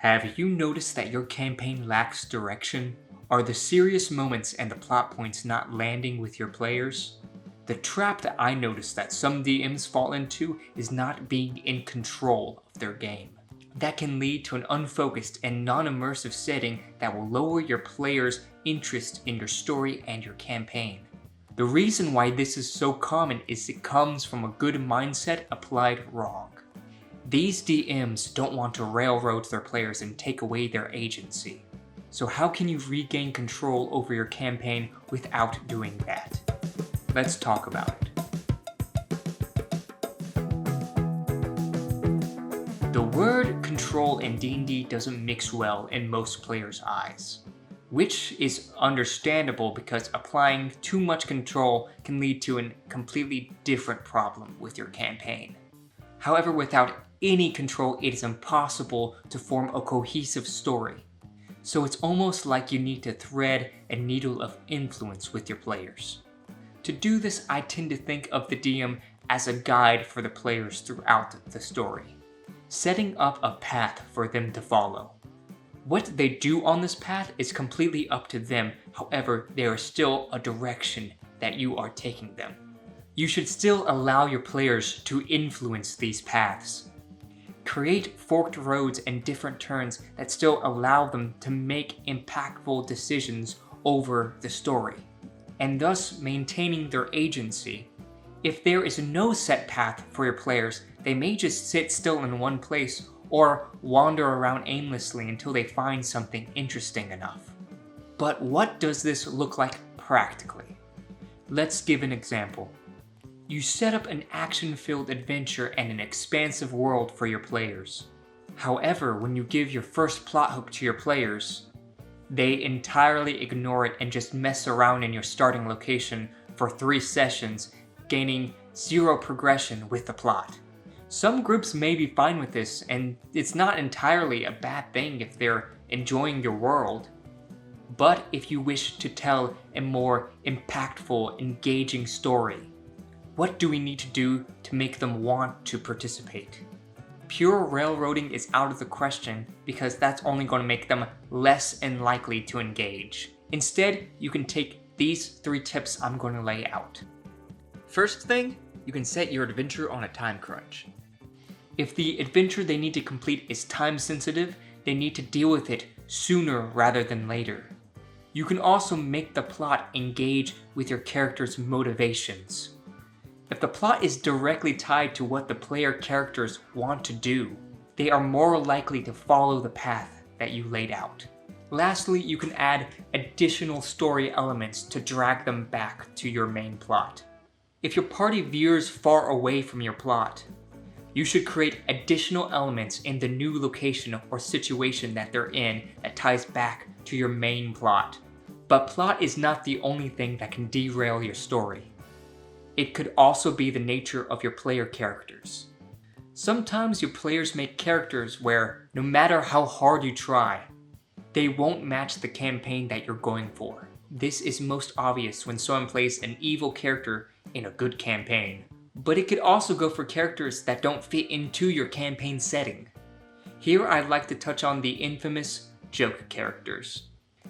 Have you noticed that your campaign lacks direction? Are the serious moments and the plot points not landing with your players? The trap that I noticed that some DMs fall into is not being in control of their game. That can lead to an unfocused and non-immersive setting that will lower your players' interest in your story and your campaign. The reason why this is so common is it comes from a good mindset applied wrong. These DMs don't want to railroad their players and take away their agency. So how can you regain control over your campaign without doing that? Let's talk about it. The word control in D&D doesn't mix well in most players' eyes, which is understandable because applying too much control can lead to a completely different problem with your campaign. However, without any control, it is impossible to form a cohesive story. So it's almost like you need to thread a needle of influence with your players. To do this, I tend to think of the DM as a guide for the players throughout the story, setting up a path for them to follow. What they do on this path is completely up to them, however, there is still a direction that you are taking them. You should still allow your players to influence these paths. Create forked roads and different turns that still allow them to make impactful decisions over the story, and thus maintaining their agency. If there is no set path for your players, they may just sit still in one place or wander around aimlessly until they find something interesting enough. But what does this look like practically? Let's give an example. You set up an action-filled adventure and an expansive world for your players. However, when you give your first plot hook to your players, they entirely ignore it and just mess around in your starting location for 3 sessions, gaining 0 progression with the plot. Some groups may be fine with this, and it's not entirely a bad thing if they're enjoying your world. But if you wish to tell a more impactful, engaging story, what do we need to do to make them want to participate? Pure railroading is out of the question because that's only going to make them less likely to engage. Instead, you can take these 3 tips I'm going to lay out. First thing, you can set your adventure on a time crunch. If the adventure they need to complete is time sensitive, they need to deal with it sooner rather than later. You can also make the plot engage with your character's motivations. If the plot is directly tied to what the player characters want to do, they are more likely to follow the path that you laid out. Lastly, you can add additional story elements to drag them back to your main plot. If your party veers far away from your plot, you should create additional elements in the new location or situation that they're in that ties back to your main plot. But plot is not the only thing that can derail your story. It could also be the nature of your player characters. Sometimes your players make characters where, no matter how hard you try, they won't match the campaign that you're going for. This is most obvious when someone plays an evil character in a good campaign. But it could also go for characters that don't fit into your campaign setting. Here I'd like to touch on the infamous joke characters.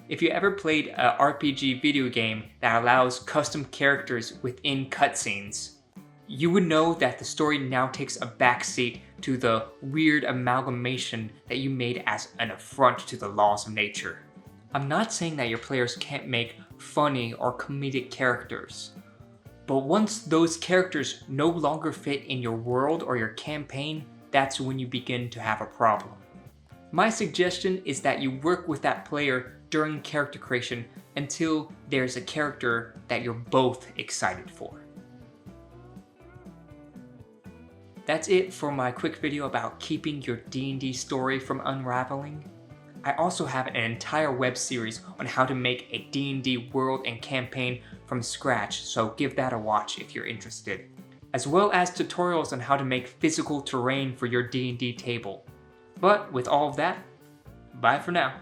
If you ever played an RPG video game that allows custom characters within cutscenes, you would know that the story now takes a backseat to the weird amalgamation that you made as an affront to the laws of nature. I'm not saying that your players can't make funny or comedic characters, but once those characters no longer fit in your world or your campaign, that's when you begin to have a problem. My suggestion is that you work with that player during character creation until there's a character that you're both excited for. That's it for my quick video about keeping your D&D story from unraveling. I also have an entire web series on how to make a D&D world and campaign from scratch, so give that a watch if you're interested. As well as tutorials on how to make physical terrain for your D&D table. But with all of that, bye for now.